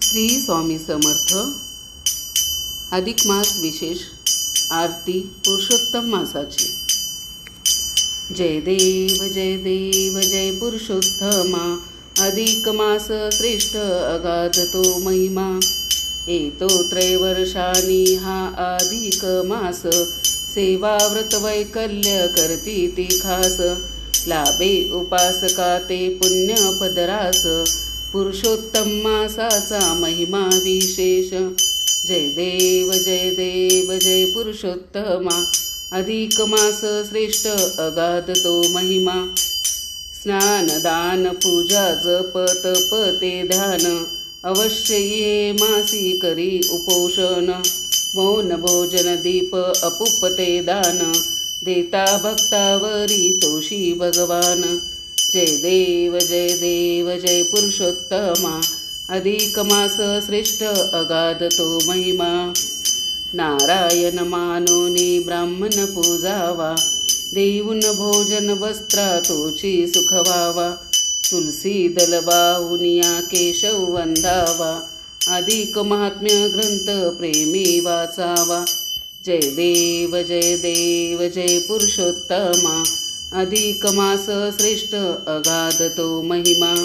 श्री स्वामी समर्थ. अधिक मास विशेष आरती पुरुषोत्तम मासाची. जय देव जय देव जय पुरुषोत्तमा. अधिक मास श्रेष्ठ अगाध तो महिमा. येतो त्रैवर्षानी हा अधिक मास. सेवा व्रत वैकल्य करती ती खास. लाभे उपासका ते पुण्य पदरास. पुरुषोत्तम मासाचा महिमा विशेष. जय देव जय देव जय पुरुषोत्तमा. अधिक मास श्रेष्ठ अगाध तो महिमा. स्नान दान पूजा जप तप ते ध्यान. अवश्य ये मासी करी उपोषण. मौन भोजन दीप अपुप ते दान. देता भक्तावरी तोषी भगवान. जय देव जय पुरुषोत्तमा. अधिक मास श्रेष्ठ अगाध तो महिमा. नारायण मानोनी ब्राह्मण पूजावा. देऊन भोजन वस्त्रा तोची सुख व्हावा. तुलसी दल वाहुनिया केशव वंदावा. अधिक महात्म्य ग्रंथ प्रेमी वाचावा. जय देव जय पुरुषोत्तमा. अधिक मास श्रेष्ठ अगाध तो महिमा.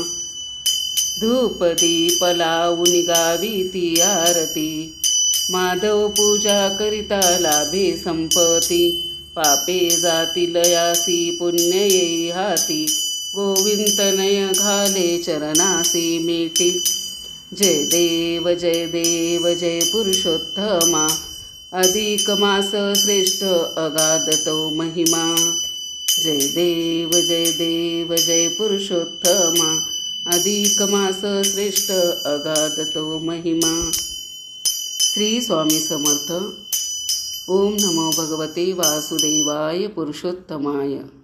धूप दीप लावून गावी ती आरती. माधव पूजा करिता लाभे संपती. पापे जातील यासी पुण्य येई हाती. गोविंद नय घाले चरणासी मेटी. जय देव जय पुरुषोत्तमा. अधिक मास श्रेष्ठ अगाध तो महिमा. जय देव जय पुरुषोत्तमा. अधिक मास श्रेष्ठ अगाध तो महिमा. श्री स्वामी समर्थ. ओम नमो भगवते वासुदेवाय पुरुषोत्तमाय.